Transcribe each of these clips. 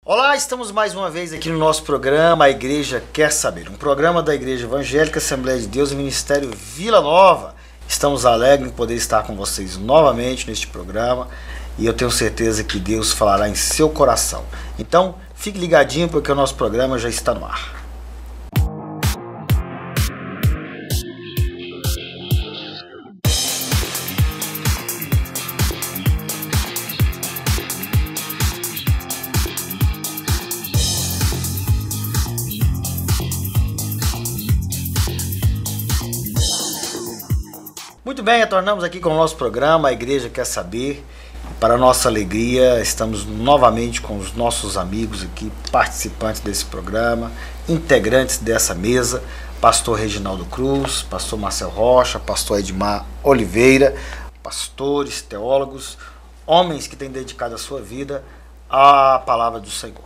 Olá, estamos mais uma vez aqui no nosso programa A Igreja Quer Saber, um programa da Igreja Evangélica Assembleia de Deus e Ministério Vila Nova. Estamos alegres em poder estar com vocês novamente neste programa e eu tenho certeza que Deus falará em seu coração. Então, fique ligadinho porque o nosso programa já está no ar. Muito bem, retornamos aqui com o nosso programa, A Igreja Quer Saber. Para nossa alegria, estamos novamente com os nossos amigos aqui, participantes desse programa, integrantes dessa mesa, pastor Reginaldo Cruz, pastor Marcel Rocha, pastor Edmar Oliveira, pastores, teólogos, homens que têm dedicado a sua vida à palavra do Senhor.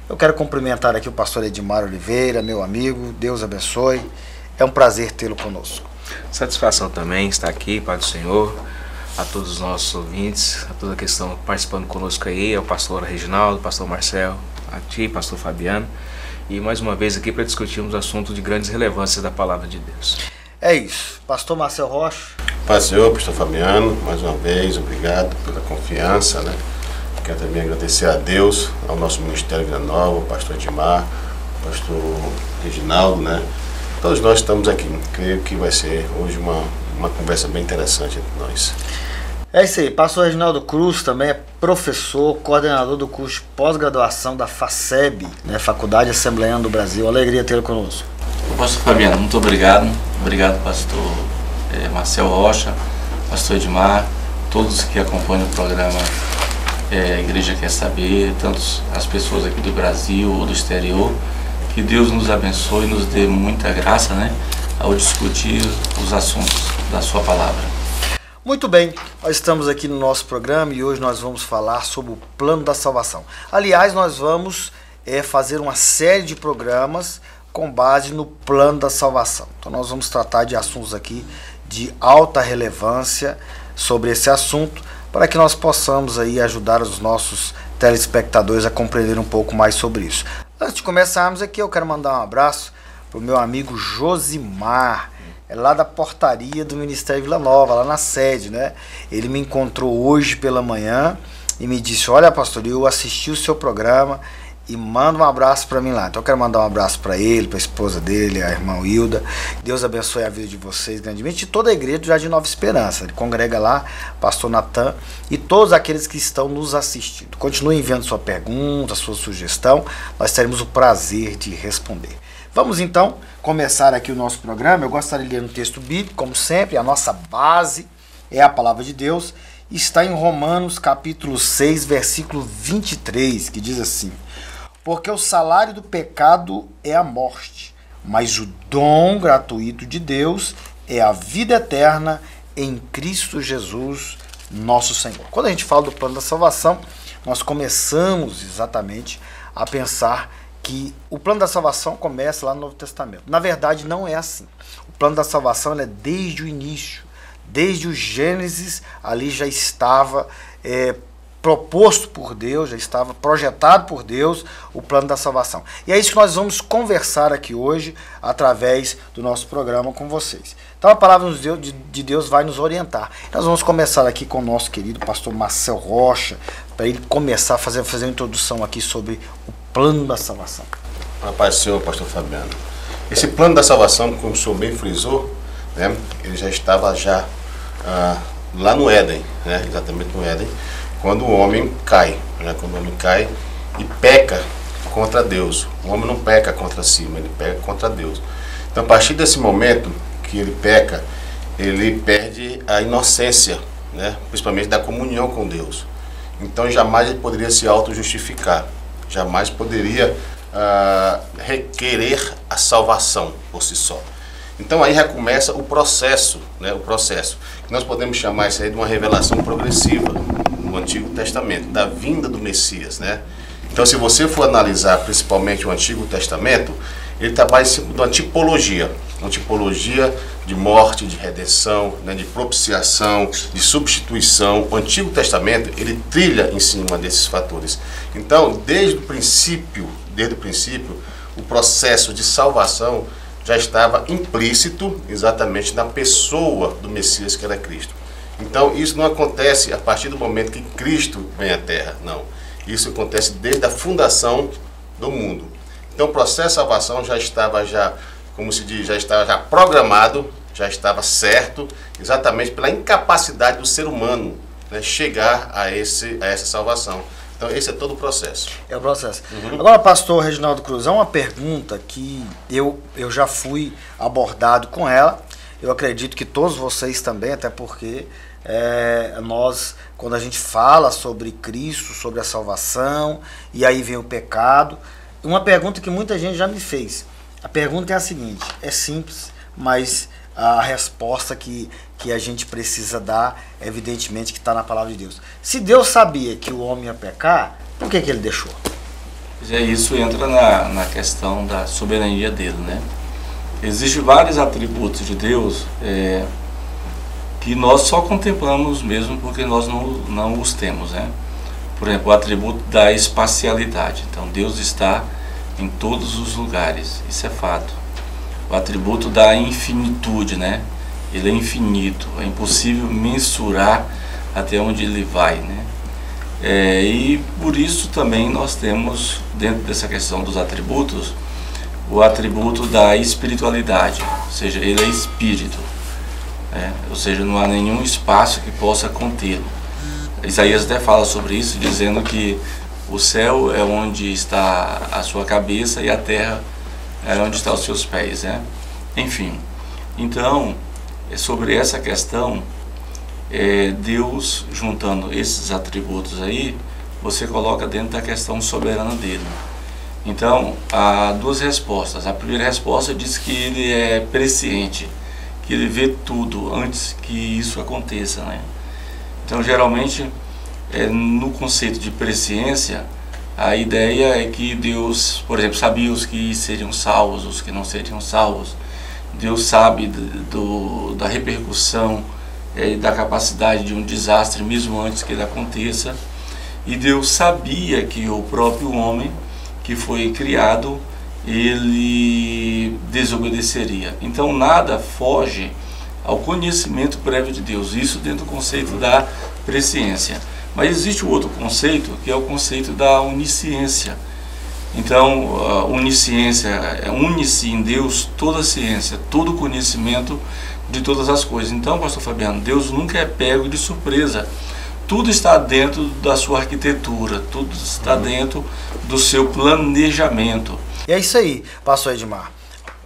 Eu quero cumprimentar aqui o pastor Edmar Oliveira, meu amigo, Deus abençoe, é um prazer tê-lo conosco. Satisfação também estar aqui, Pai do Senhor, a todos os nossos ouvintes, a toda a questão participando conosco aí, ao pastor Reginaldo, pastor Marcel, a ti, pastor Fabiano, e mais uma vez aqui para discutirmos assuntos de grandes relevâncias da palavra de Deus. É isso, pastor Marcel Rocha. Paz do Senhor, pastor Fabiano, mais uma vez, obrigado pela confiança, né? Quero também agradecer a Deus, ao nosso Ministério Vila Nova, ao pastor Edmar, ao pastor Reginaldo, né? Todos nós estamos aqui, creio que vai ser hoje uma conversa bem interessante entre nós. É isso aí, pastor Reginaldo Cruz também é professor, coordenador do curso de pós-graduação da FACEB, né, Faculdade Assembleiana do Brasil. Alegria tê-lo conosco. Pastor Fabiano, muito obrigado. Obrigado, pastor Marcel Rocha, pastor Edmar, todos que acompanham o programa A Igreja Quer Saber, tantas as pessoas aqui do Brasil ou do exterior. Que Deus nos abençoe e nos dê muita graça, né, ao discutir os assuntos da sua palavra. Muito bem, nós estamos aqui no nosso programa e hoje nós vamos falar sobre o plano da salvação. Aliás, nós vamos fazer uma série de programas com base no plano da salvação. Então nós vamos tratar de assuntos aqui de alta relevância sobre esse assunto, para que nós possamos aí ajudar os nossos telespectadores a compreender um pouco mais sobre isso. Antes de começarmos aqui, eu quero mandar um abraço para o meu amigo Josimar, lá da portaria do Ministério Vila Nova, lá na sede, né? Ele me encontrou hoje pela manhã e me disse: olha, pastor, eu assisti o seu programa e manda um abraço para mim lá. Então eu quero mandar um abraço para ele, para a esposa dele, a irmã Hilda. Deus abençoe a vida de vocês grandemente e toda a igreja do Jardim Nova Esperança. Ele congrega lá, pastor Natan e todos aqueles que estão nos assistindo. Continue enviando sua pergunta, sua sugestão, nós teremos o prazer de responder. Vamos então começar aqui o nosso programa. Eu gostaria de ler um texto bíblico, como sempre, a nossa base é a palavra de Deus. Está em Romanos capítulo 6, versículo 23, que diz assim: porque o salário do pecado é a morte, mas o dom gratuito de Deus é a vida eterna em Cristo Jesus, nosso Senhor. Quando a gente fala do plano da salvação, nós começamos exatamente a pensar que o plano da salvação começa lá no Novo Testamento. Na verdade, não é assim. O plano da salvação é desde o início, desde o Gênesis, ali já estava proposto por Deus, já estava projetado por Deus o plano da salvação. E é isso que nós vamos conversar aqui hoje, através do nosso programa com vocês. Então a palavra de Deus vai nos orientar. Nós vamos começar aqui com o nosso querido pastor Marcel Rocha, para ele começar a fazer uma introdução aqui sobre o plano da salvação. Paz do Senhor, pastor Fabiano. Esse plano da salvação, como o senhor bem frisou, né, ele já estava lá no Éden, né, exatamente no Éden, quando o homem cai, né? Quando o homem cai e peca contra Deus. O homem não peca contra si, mas ele peca contra Deus. Então, a partir desse momento que ele peca, ele perde a inocência, né? Principalmente da comunhão com Deus. Então, jamais ele poderia se auto-justificar, jamais poderia requerer a salvação por si só. Então, aí recomeça o processo, né? O processo. Nós podemos chamar isso aí de uma revelação progressiva no Antigo Testamento, da vinda do Messias, né? Então, se você for analisar principalmente o Antigo Testamento, ele trabalha em cima de uma tipologia, uma tipologia de morte, de redenção, né, de propiciação, de substituição. O Antigo Testamento, ele trilha em cima desses fatores. Então, desde o princípio, o processo de salvação já estava implícito exatamente na pessoa do Messias, que era Cristo. Então, isso não acontece a partir do momento que Cristo vem à Terra, não. Isso acontece desde a fundação do mundo. Então, o processo de salvação já estava, como se diz, já estava programado, já estava certo, exatamente pela incapacidade do ser humano, né, chegar a essa salvação. Então, esse é todo o processo. É o processo. Agora, pastor Reginaldo Cruz, é uma pergunta que eu já fui abordado com ela. Eu acredito que todos vocês também, até porque nós, quando a gente fala sobre Cristo, sobre a salvação, e aí vem o pecado, uma pergunta que muita gente já me fez. A pergunta é a seguinte, é simples, mas a resposta que a gente precisa dar, evidentemente, que está na palavra de Deus. Se Deus sabia que o homem ia pecar, por que ele deixou? Isso entra na questão da soberania dele, né? Existem vários atributos de Deus que nós só contemplamos mesmo porque nós não os temos, né? Por exemplo, o atributo da espacialidade. Então, Deus está em todos os lugares, isso é fato. O atributo da infinitude, né? Ele é infinito, é impossível mensurar até onde ele vai, né? E por isso também nós temos, dentro dessa questão dos atributos, o atributo da espiritualidade, ou seja, ele é espírito, né? Ou seja, não há nenhum espaço que possa contê-lo. Isaías até fala sobre isso, dizendo que o céu é onde está a sua cabeça e a terra é onde estão os seus pés, né? Enfim, então, sobre essa questão, Deus, juntando esses atributos aí, você coloca dentro da questão soberana dele. Então, há duas respostas. A primeira resposta diz que ele é presciente, que ele vê tudo antes que isso aconteça, né? Então, geralmente, no conceito de presciência, a ideia é que Deus, por exemplo, sabia os que seriam salvos, os que não seriam salvos. Deus sabe da repercussão e da capacidade de um desastre mesmo antes que ele aconteça. E Deus sabia que o próprio homem que foi criado, ele desobedeceria. Então nada foge ao conhecimento prévio de Deus, isso dentro do conceito da presciência. Mas existe o outro conceito, que é o conceito da onisciência. Então, a onisciência, une-se em Deus toda a ciência, todo o conhecimento de todas as coisas. Então, pastor Fabiano, Deus nunca é pego de surpresa. Tudo está dentro da sua arquitetura, tudo está dentro do seu planejamento. E é isso aí, pastor Edmar.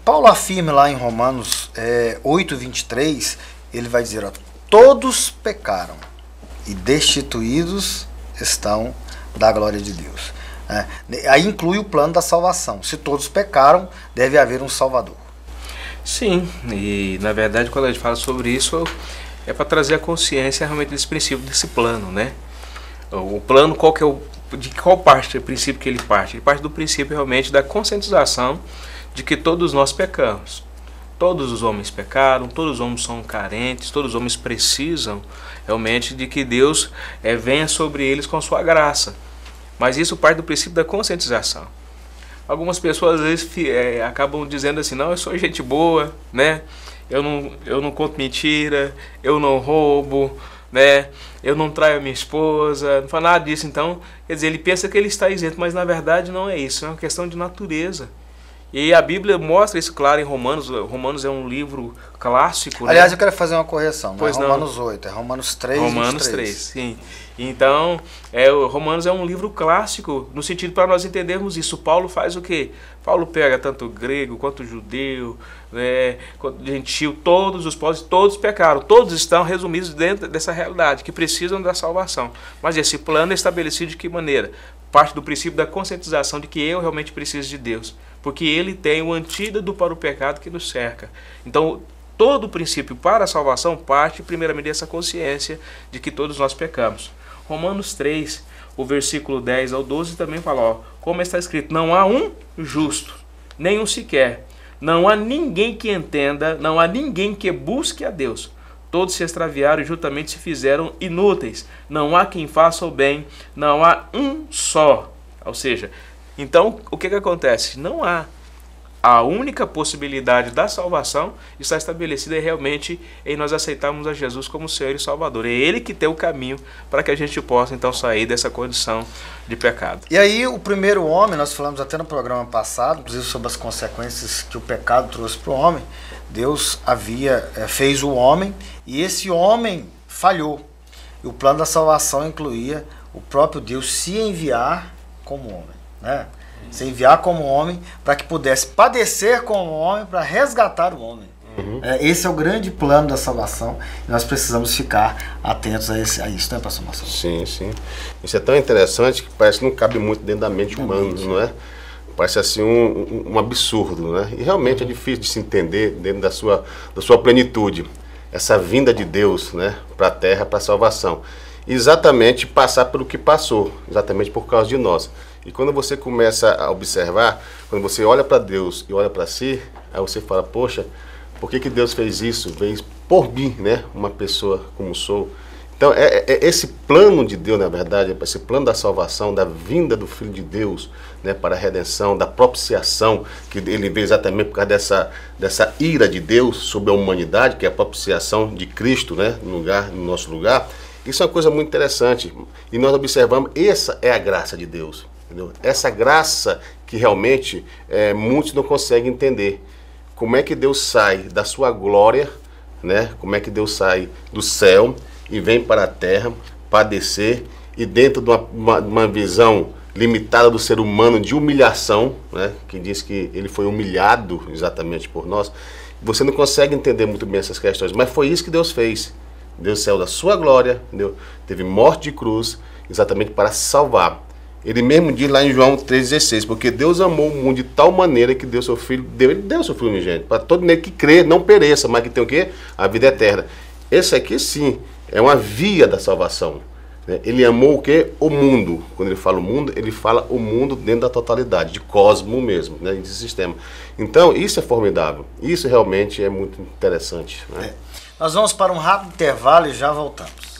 Paulo afirma lá em Romanos 8:23, ele vai dizer, ó, todos pecaram e destituídos estão da glória de Deus. Aí inclui o plano da salvação. Se todos pecaram, deve haver um Salvador. Sim, e na verdade quando a gente fala sobre isso, é para trazer a consciência realmente desse princípio, desse plano, né? O plano, de qual parte, o princípio que ele parte? Ele parte do princípio realmente da conscientização de que todos nós pecamos. Todos os homens pecaram, todos os homens são carentes, todos os homens precisam realmente de que Deus venha sobre eles com a sua graça. Mas isso parte do princípio da conscientização. Algumas pessoas às vezes acabam dizendo assim, não, eu sou gente boa, né? Eu não conto mentira, eu não roubo, né? Eu não traio a minha esposa, não falo nada disso. Então, quer dizer, ele pensa que ele está isento, mas na verdade não é isso, é uma questão de natureza. E a Bíblia mostra isso claro em Romanos. Romanos é um livro clássico. Aliás, né? Eu quero fazer uma correção. Não pois é Romanos 8, é Romanos 3, Romanos 23. 3, sim. Então, Romanos é um livro clássico, no sentido para nós entendermos isso. Paulo faz o quê? Paulo pega tanto o grego quanto o judeu, né, quanto o gentil, todos os povos, todos pecaram. Todos estão resumidos dentro dessa realidade, que precisam da salvação. Mas esse plano é estabelecido de que maneira? Parte do princípio da conscientização de que eu realmente preciso de Deus, porque Ele tem o antídoto para o pecado que nos cerca. Então, todo o princípio para a salvação parte primeiramente dessa consciência de que todos nós pecamos. Romanos 3, o versículo 10 ao 12 também fala, ó, como está escrito, não há um justo, nenhum sequer. Não há ninguém que entenda, não há ninguém que busque a Deus. Todos se extraviaram e juntamente se fizeram inúteis. Não há quem faça o bem, não há um só. Ou seja, então o que acontece? Não há. A única possibilidade da salvação está estabelecida realmente em nós aceitarmos a Jesus como Senhor e Salvador. É Ele que tem o caminho para que a gente possa então sair dessa condição de pecado. E aí o primeiro homem, nós falamos até no programa passado, inclusive sobre as consequências que o pecado trouxe para o homem. Deus fez o homem e esse homem falhou. E o plano da salvação incluía o próprio Deus se enviar como homem, né? Se enviar como homem para que pudesse padecer como homem para resgatar o homem. Esse é o grande plano da salvação e nós precisamos ficar atentos a isso, né, pastor Marcelo? Sim, sim. Isso é tão interessante que parece que não cabe muito dentro da mente humana, não é? Parece assim um absurdo, né? E realmente é difícil de se entender dentro da sua plenitude. Essa vinda de Deus, né, para a terra, para a salvação. Exatamente passar pelo que passou, exatamente por causa de nós. E quando você começa a observar, quando você olha para Deus e olha para si, aí você fala, poxa, por que Deus fez isso? Fez por mim, né? Uma pessoa como sou. Então, esse plano de Deus, na verdade, esse plano da salvação, da vinda do Filho de Deus, né, para a redenção, da propiciação, que ele veio exatamente por causa dessa ira de Deus sobre a humanidade, que é a propiciação de Cristo, né, no nosso lugar. Isso é uma coisa muito interessante. E nós observamos, essa é a graça de Deus. Entendeu? Essa graça que realmente muitos não conseguem entender. Como é que Deus sai da sua glória, né? Como é que Deus sai do céu e vem para a terra, padecer, e dentro de uma visão limitada do ser humano de humilhação, né? Que diz que ele foi humilhado exatamente por nós. Você não consegue entender muito bem essas questões, mas foi isso que Deus fez. Deus saiu da sua glória, entendeu? Teve morte de cruz exatamente para salvar. Ele mesmo diz lá em João 3,16, porque Deus amou o mundo de tal maneira que deu seu Filho, ele deu seu Filho unigênito, para todo mundo que crê, não pereça, mas que tem o quê? A vida eterna. Esse aqui sim, é uma via da salvação. Né? Ele amou o quê? O mundo. Quando ele fala o mundo, ele fala o mundo dentro da totalidade, de cosmo mesmo, né? De sistema. Então, isso é formidável. Isso realmente é muito interessante. Né? Nós vamos para um rápido intervalo e já voltamos.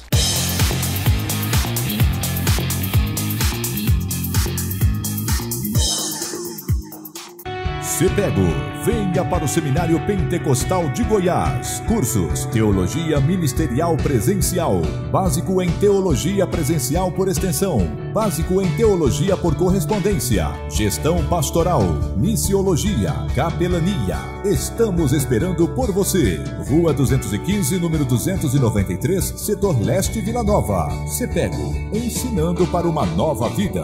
CEPEGO, venha para o Seminário Pentecostal de Goiás. Cursos: Teologia Ministerial Presencial, Básico em Teologia Presencial por Extensão, Básico em Teologia por Correspondência, Gestão Pastoral, Missiologia, Capelania. Estamos esperando por você. Rua 215, número 293, Setor Leste, Vila Nova. CEPEGO, ensinando para uma nova vida.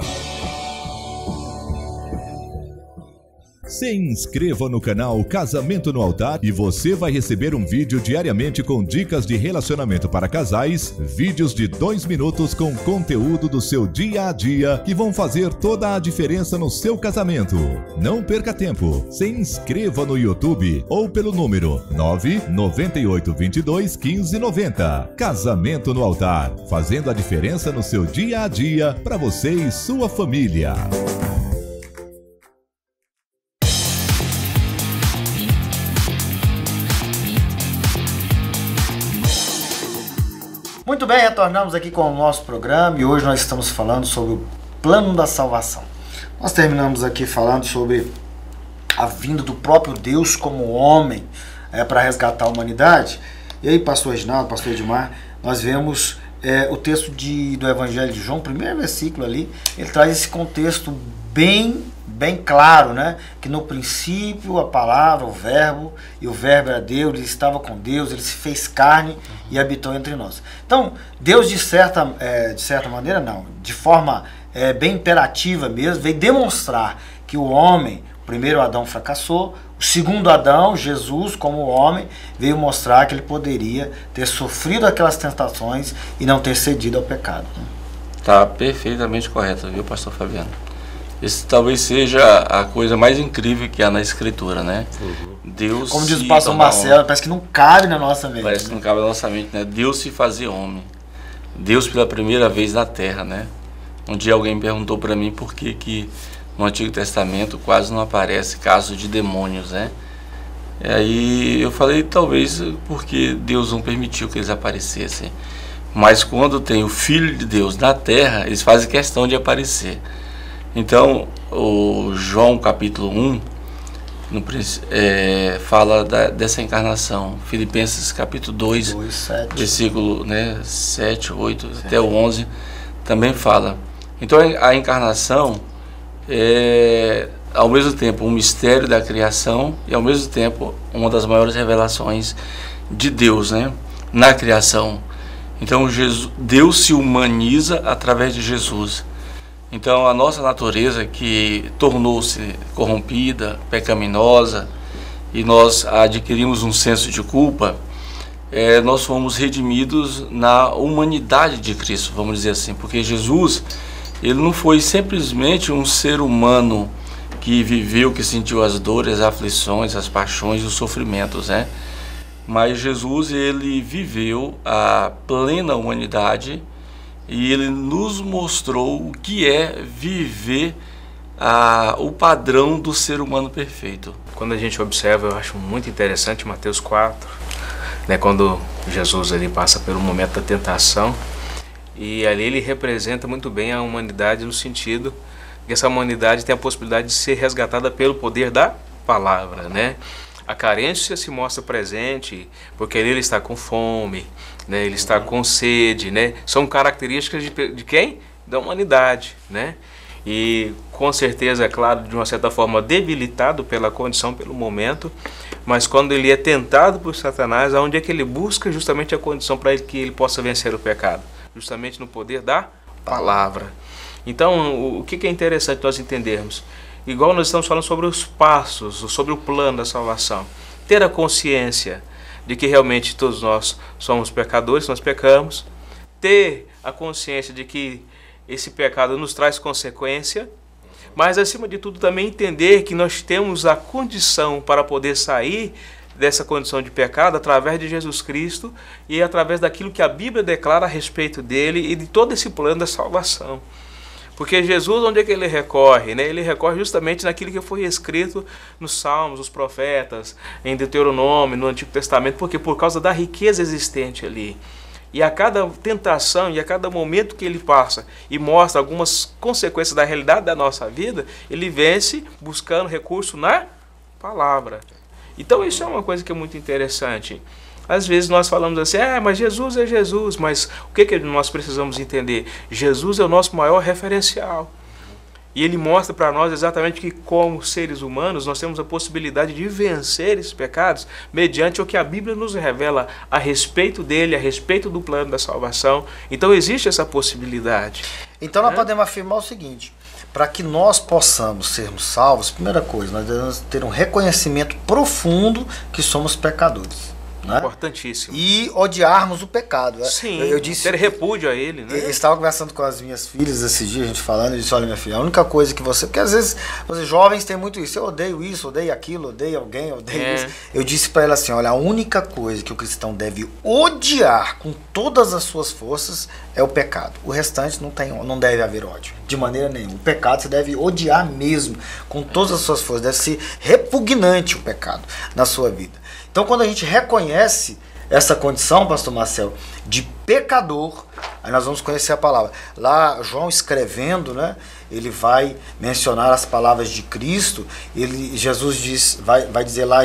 Se inscreva no canal Casamento no Altar e você vai receber um vídeo diariamente com dicas de relacionamento para casais, vídeos de 2 minutos com conteúdo do seu dia a dia que vão fazer toda a diferença no seu casamento. Não perca tempo, se inscreva no YouTube ou pelo número 998221590. Casamento no Altar, fazendo a diferença no seu dia a dia para você e sua família. Muito bem, retornamos aqui com o nosso programa e hoje nós estamos falando sobre o plano da salvação. Nós terminamos aqui falando sobre a vinda do próprio Deus como homem para resgatar a humanidade. E aí, pastor Reginaldo, pastor Edmar, nós vemos o texto do Evangelho de João, primeiro versículo ali, ele traz esse contexto bem claro, né? Que no princípio a palavra, o verbo, e o verbo era Deus, ele estava com Deus, ele se fez carne e habitou entre nós. Então, Deus de certa maneira, não, de forma bem imperativa mesmo, veio demonstrar que o homem, o primeiro Adão fracassou, o segundo Adão, Jesus, como homem, veio mostrar que ele poderia ter sofrido aquelas tentações e não ter cedido ao pecado. Né? Tá perfeitamente correto, viu, pastor Fabiano? Esse talvez seja a coisa mais incrível que há na Escritura, né? Deus, como diz o pastor Marcelo, parece que não cabe na nossa mente. Parece que não cabe na nossa mente, né? Deus se fazer homem. Deus pela primeira vez na terra, né? Um dia alguém perguntou para mim por que no Antigo Testamento quase não aparece caso de demônios, né? E aí eu falei, talvez porque Deus não permitiu que eles aparecessem. Mas quando tem o Filho de Deus na terra, eles fazem questão de aparecer. Então, o João capítulo 1 fala dessa encarnação. Filipenses capítulo 2 versículo 7, 8 até o 11 também fala. Então a encarnação é ao mesmo tempo um mistério da criação e ao mesmo tempo uma das maiores revelações de Deus, na criação. Então Deus se humaniza através de Jesus. Então a nossa natureza, que tornou-se corrompida, pecaminosa, e nós adquirimos um senso de culpa, nós fomos redimidos na humanidade de Cristo, vamos dizer assim, porque Jesus, ele não foi simplesmente um ser humano que viveu, que sentiu as dores, as aflições, as paixões e os sofrimentos, Mas Jesus, ele viveu a plena humanidade e ele nos mostrou o que é viver o padrão do ser humano perfeito. Quando a gente observa, eu acho muito interessante Mateus 4, quando Jesus ali passa pelo momento da tentação, e ali ele representa muito bem a humanidade no sentido que essa humanidade tem a possibilidade de ser resgatada pelo poder da palavra, A carência se mostra presente porque ele está com fome, ele está com sede, São características de quem? Da humanidade, E com certeza, é claro, de uma certa forma debilitado pela condição, pelo momento, mas quando ele é tentado por Satanás, aonde é que ele busca justamente a condição para que ele possa vencer o pecado? Justamente no poder da palavra. Então, o que é interessante nós entendermos? Igual nós estamos falando sobre os passos, sobre o plano da salvação. Ter a consciência de que realmente todos nós somos pecadores, nós pecamos. Ter a consciência de que esse pecado nos traz consequência. Mas, acima de tudo, também entender que nós temos a condição para poder sair dessa condição de pecado através de Jesus Cristo e através daquilo que a Bíblia declara a respeito dele e de todo esse plano da salvação. Porque Jesus, onde é que ele recorre? Ele recorre justamente naquilo que foi escrito nos Salmos, os profetas, em Deuteronômio, no Antigo Testamento, porque por causa da riqueza existente ali. E a cada tentação e a cada momento que ele passa e mostra algumas consequências da realidade da nossa vida, ele vence buscando recurso na palavra. Então isso é uma coisa que é muito interessante. Às vezes nós falamos assim, mas Jesus é Jesus, mas o que nós precisamos entender? Jesus é o nosso maior referencial. E ele mostra para nós exatamente que como seres humanos nós temos a possibilidade de vencer esses pecados mediante o que a Bíblia nos revela a respeito dele, a respeito do plano da salvação. Então existe essa possibilidade. Então nós podemos afirmar o seguinte: para que nós possamos sermos salvos, primeira coisa, nós devemos ter um reconhecimento profundo que somos pecadores. Importantíssimo. E odiarmos o pecado. Sim, eu disse, ter repúdio a ele. Eu estava conversando com as minhas filhas esse dia, a gente falando, eu disse, olha minha filha, a única coisa que você... Porque às vezes, os jovens têm muito isso, eu odeio isso, odeio aquilo, odeio alguém, odeio isso. Eu disse para ela assim, olha, a única coisa que o cristão deve odiar com todas as suas forças é o pecado. O restante não deve haver ódio, de maneira nenhuma. O pecado você deve odiar mesmo, com todas as suas forças. Deve ser repugnante o pecado na sua vida. Então, quando a gente reconhece essa condição, pastor Marcel, de pecador, aí nós vamos conhecer a palavra. Lá, João escrevendo, ele vai mencionar as palavras de Cristo. Jesus vai dizer lá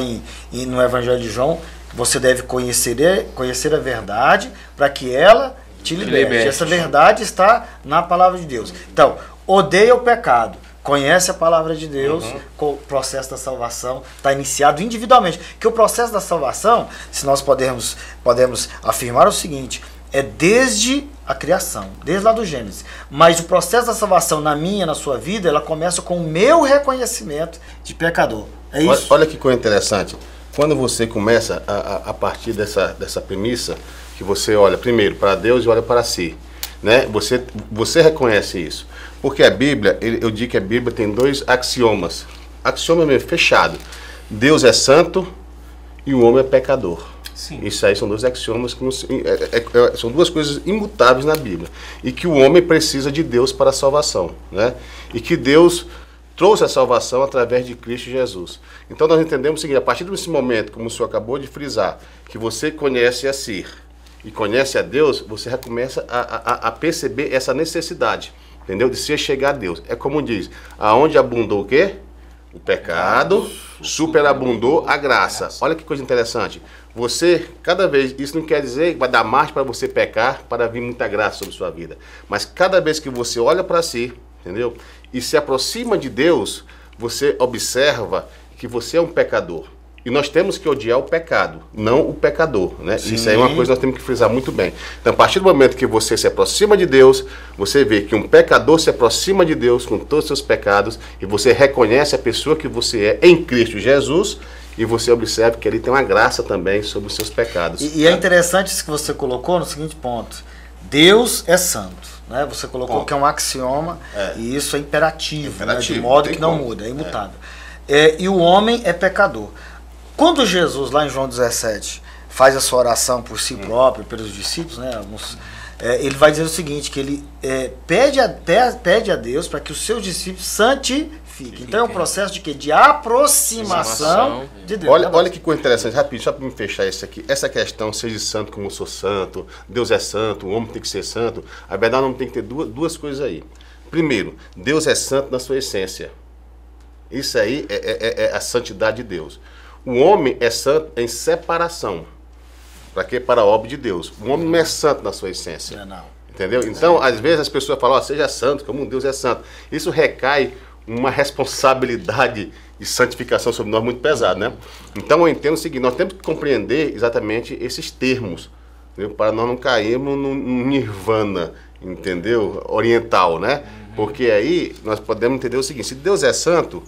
no Evangelho de João, você deve conhecer a verdade para que ela te liberte. Essa verdade está na palavra de Deus. Então, odeia o pecado. Conhece a palavra de Deus, o processo da salvação está iniciado individualmente. Que o processo da salvação, se nós podemos afirmar o seguinte, é desde a criação, desde lá do Gênesis. Mas o processo da salvação na minha, na sua vida, ela começa com o meu reconhecimento de pecador. É isso? Olha que coisa interessante. Quando você começa a partir dessa premissa, que você olha primeiro para Deus e olha para si, você reconhece isso. Porque a Bíblia, eu digo que a Bíblia tem dois axiomas. Axioma mesmo, fechado. Deus é santo e o homem é pecador. Sim. Isso aí são dois axiomas, são duas coisas imutáveis na Bíblia. E que o homem precisa de Deus para a salvação. E que Deus trouxe a salvação através de Cristo Jesus. Então nós entendemos o seguinte, a partir desse momento, como o senhor acabou de frisar, que você conhece a si e conhece a Deus, você já começa a perceber essa necessidade, entendeu? De se chegar a Deus. É como diz, aonde abundou o quê? O pecado, superabundou a graça. Olha que coisa interessante. Você, cada vez, isso não quer dizer que vai dar margem para você pecar, para vir muita graça sobre sua vida. Mas cada vez que você olha para si, entendeu? E se aproxima de Deus, você observa que você é um pecador. E nós temos que odiar o pecado, não o pecador, né? Isso aí é uma coisa que nós temos que frisar muito bem. Então, a partir do momento que você se aproxima de Deus, você vê que um pecador se aproxima de Deus com todos os seus pecados e você reconhece a pessoa que você é em Cristo Jesus e você observa que ele tem uma graça também sobre os seus pecados. E é interessante isso que você colocou no seguinte ponto. Deus é santo, né? Você colocou que é um axioma e isso é imperativo, né? De modo que não muda, é imutável. E o homem é pecador. Quando Jesus, lá em João 17, faz a sua oração por si próprio, pelos discípulos, né, ele vai dizer o seguinte, que ele pede a Deus para que os seus discípulos santifiquem. Então é um processo de quê? De aproximação de Deus. Olha que coisa interessante, rapidinho, só para me fechar isso aqui. Essa questão, seja santo como eu sou santo, Deus é santo, o homem tem que ser santo. A verdade não tem que ter duas coisas aí. Primeiro, Deus é santo na sua essência. Isso aí é a santidade de Deus. O homem é santo em separação. Para quê? Para a obra de Deus. O homem não é santo na sua essência. Não. Entendeu? Então, às vezes as pessoas falam, seja santo, como Deus é santo. Isso recai uma responsabilidade de santificação sobre nós muito pesada, né? Então eu entendo o seguinte, nós temos que compreender exatamente esses termos, entendeu? Para nós não cairmos no nirvana, entendeu? Oriental, né? Porque aí nós podemos entender o seguinte, se Deus é santo,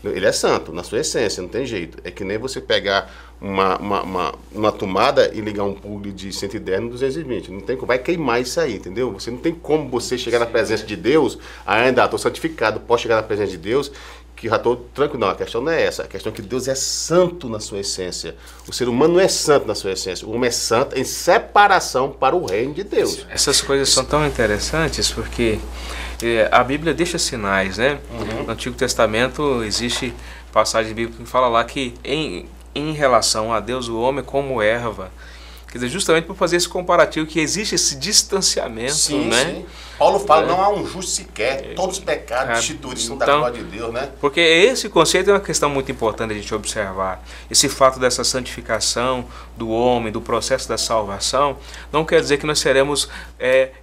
ele é santo, na sua essência, não tem jeito. É que nem você pegar uma tomada e ligar um plug de 110 no 220. Não tem como, vai queimar isso aí, entendeu? Você não tem como você chegar na presença de Deus, ainda estou santificado, posso chegar na presença de Deus, que já estou tranquilo. Não, a questão não é essa. A questão é que Deus é santo na sua essência. O ser humano não é santo na sua essência. O homem é santo em separação para o reino de Deus. Essas coisas são tão interessantes porque a Bíblia deixa sinais, né? No Antigo Testamento existe passagem bíblica que fala lá que em relação a Deus o homem é como erva. Quer dizer, justamente por fazer esse comparativo que existe esse distanciamento, né? Sim. Paulo fala, não há um justo sequer, todos os pecados destituídos são da glória de Deus, né? Porque esse conceito é uma questão muito importante a gente observar. Esse fato dessa santificação do homem, do processo da salvação, não quer dizer que nós seremos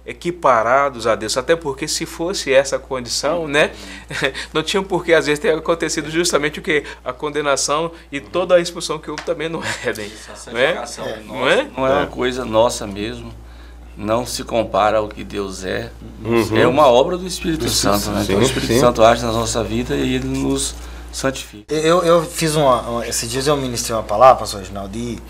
equiparados a Deus, até porque se fosse essa condição, né, não tinha por que às vezes ter acontecido justamente o que? A condenação e toda a expulsão que houve também no Éden. Essa santificação não é uma coisa nossa mesmo. Não se compara ao que Deus é. É uma obra do Espírito Santo, né? Então, o Espírito Santo age na nossa vida e ele nos santifica. Eu fiz esses dias eu ministrei uma palavra, pastor Reginaldo, e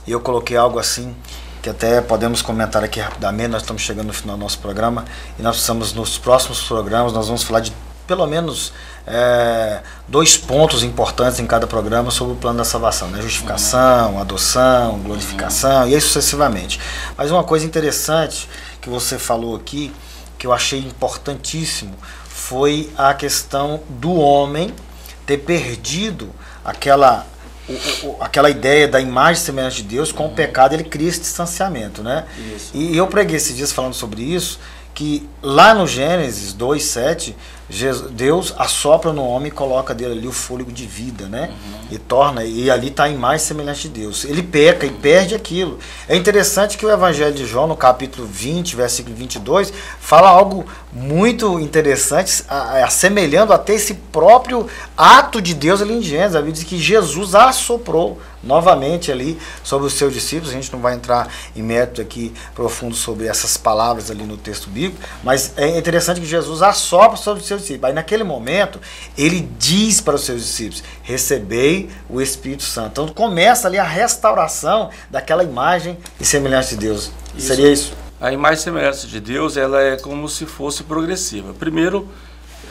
eu coloquei algo assim, que até podemos comentar aqui rapidamente. Nós estamos chegando no final do nosso programa e nós precisamos, nos próximos programas, nós vamos falar de pelo menos 2 pontos importantes em cada programa sobre o plano da salvação, né? Justificação, adoção, glorificação e aí sucessivamente. Mas uma coisa interessante que você falou aqui, que eu achei importantíssimo, foi a questão do homem ter perdido aquela ideia da imagem semelhante de Deus. Com o pecado ele cria esse distanciamento, né? E eu preguei esses dias falando sobre isso, que lá no Gênesis 2:7, Deus assopra no homem e coloca dele ali o fôlego de vida, né? E ali está a imagem semelhante de Deus. Ele peca e perde aquilo. É interessante que o Evangelho de João, no capítulo 20, versículo 22, fala algo muito interessante, assemelhando até esse próprio ato de Deus ali em Gênesis. A Bíblia diz que Jesus assoprou novamente ali sobre os seus discípulos. A gente não vai entrar em mérito aqui profundo sobre essas palavras ali no texto bíblico, mas é interessante que Jesus assopra sobre os seus discípulos. Aí naquele momento ele diz para os seus discípulos: recebei o Espírito Santo. Então começa ali a restauração daquela imagem e semelhança de Deus. Seria isso? A imagem e semelhança de Deus, ela é como se fosse progressiva. Primeiro,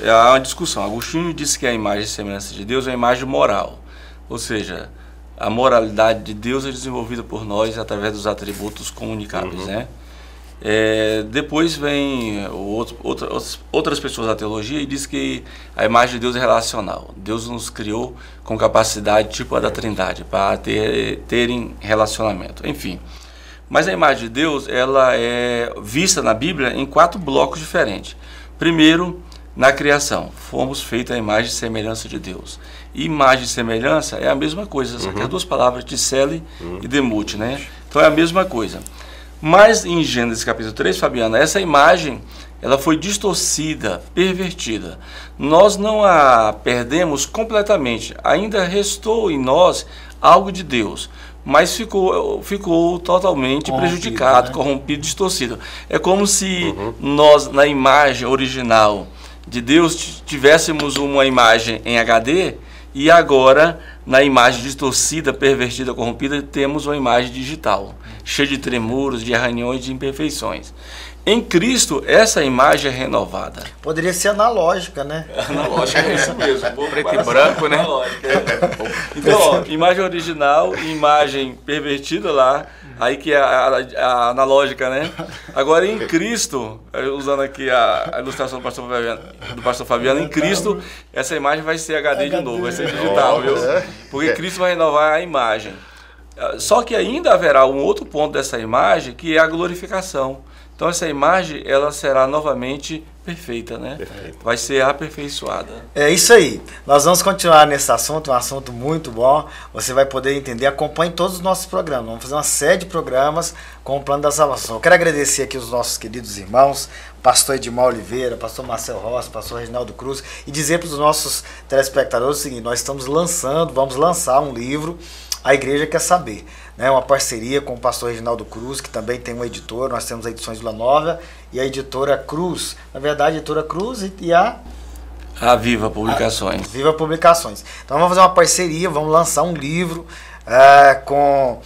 há uma discussão. Agostinho disse que a imagem e semelhança de Deus é uma imagem moral, ou seja, a moralidade de Deus é desenvolvida por nós através dos atributos comunicáveis, né? Depois vem outras pessoas da teologia e diz que a imagem de Deus é relacional. Deus nos criou com capacidade tipo a da Trindade, para terem relacionamento. Enfim, mas a imagem de Deus, ela é vista na Bíblia em 4 blocos diferentes. Primeiro, na criação, fomos feitos à imagem e semelhança de Deus. Imagem e semelhança é a mesma coisa, só que as 2 palavras, ticele e demute, né? Então é a mesma coisa. Mas em Gênesis capítulo 3, Fabiana, essa imagem, ela foi distorcida, pervertida. Nós não a perdemos completamente, ainda restou em nós algo de Deus, mas ficou totalmente prejudicado, né? Corrompido, distorcido. É como se nós, na imagem original de Deus, tivéssemos uma imagem em HD e agora, na imagem distorcida, pervertida, corrompida, temos uma imagem digital, cheia de tremuros, de arranhões, de imperfeições. Em Cristo, essa imagem é renovada. Poderia ser analógica, né? Analógica, é isso mesmo. Preto e branco, né? Então, ó, imagem original e imagem pervertida lá, aí que é a analógica, né? Agora, em Cristo, usando aqui a ilustração do pastor Fabiano, em Cristo, essa imagem vai ser HD de novo, vai ser digital, viu? Porque Cristo vai renovar a imagem. Só que ainda haverá um outro ponto dessa imagem, que é a glorificação. Então essa imagem, ela será novamente perfeita, né? Perfeito. Vai ser aperfeiçoada. É isso aí. Nós vamos continuar nesse assunto, um assunto muito bom. Você vai poder entender, acompanhe todos os nossos programas. Vamos fazer uma série de programas com o Plano da Salvação. Eu quero agradecer aqui os nossos queridos irmãos, pastor Edmar Oliveira, pastor Marcel Rossi, pastor Reginaldo Cruz, e dizer para os nossos telespectadores o seguinte: nós vamos lançar um livro, A Igreja Quer Saber. Uma parceria com o pastor Reginaldo Cruz, que também tem uma editora. Nós temos a Edições Vila Nova e a editora Cruz. Na verdade, a editora Cruz e a Viva Publicações. Viva Publicações. Então vamos fazer uma parceria, vamos lançar um livro com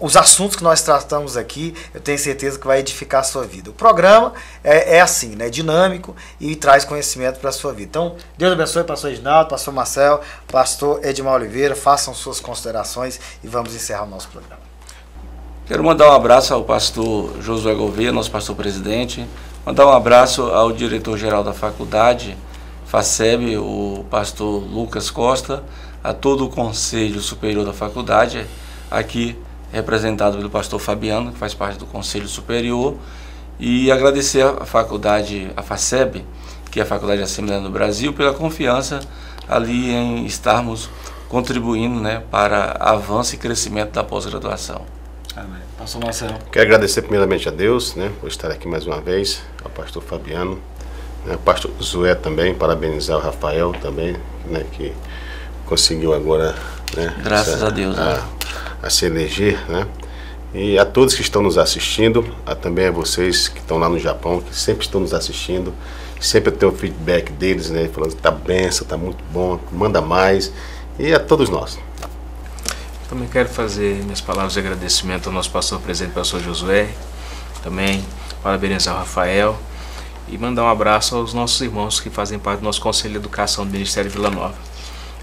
os assuntos que nós tratamos aqui. Eu tenho certeza que vai edificar a sua vida. O programa é assim, né? Dinâmico e traz conhecimento para a sua vida. Então, Deus abençoe, pastor Reginaldo, pastor Marcel, pastor Edmar Oliveira. Façam suas considerações e vamos encerrar o nosso programa. Quero mandar um abraço ao pastor Josué Gouveia, nosso pastor presidente. Mandar um abraço ao diretor-geral da faculdade, FACEB, o pastor Lucas Costa, a todo o conselho superior da faculdade, aqui representado pelo pastor Fabiano, que faz parte do Conselho Superior, e agradecer à faculdade, a FACEB, que é a Faculdade de Assembleia do Brasil, pela confiança ali em estarmos contribuindo, né, para avanço e crescimento da pós-graduação. Amém. Pastor Marcelo. Quero agradecer primeiramente a Deus, né, por estar aqui mais uma vez, ao pastor Fabiano, né, ao pastor Zoé também, parabenizar o Rafael também, né, que conseguiu agora, né, graças a Deus, a se eleger, né? E a todos que estão nos assistindo, também a vocês que estão lá no Japão, que sempre estão nos assistindo, sempre eu tenho o feedback deles, né? Falando que tá benção, tá muito bom, manda mais, e a todos nós. Também quero fazer minhas palavras de agradecimento ao nosso pastor presidente, pastor Josué, também parabenizar o Rafael e mandar um abraço aos nossos irmãos que fazem parte do nosso Conselho de Educação do Ministério Vila Nova.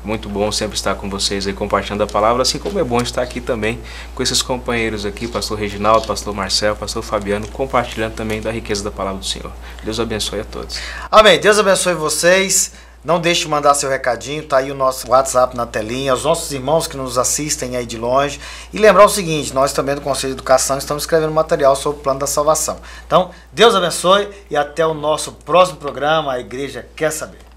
Muito bom sempre estar com vocês aí compartilhando a palavra, assim como é bom estar aqui também com esses companheiros aqui, pastor Reginaldo, pastor Marcel, pastor Fabiano, compartilhando também da riqueza da palavra do Senhor. Deus abençoe a todos. Amém. Deus abençoe vocês. Não deixe de mandar seu recadinho, tá aí o nosso WhatsApp na telinha, os nossos irmãos que nos assistem aí de longe. E lembrar o seguinte, nós também do Conselho de Educação estamos escrevendo material sobre o Plano da Salvação. Então, Deus abençoe e até o nosso próximo programa, A Igreja Quer Saber.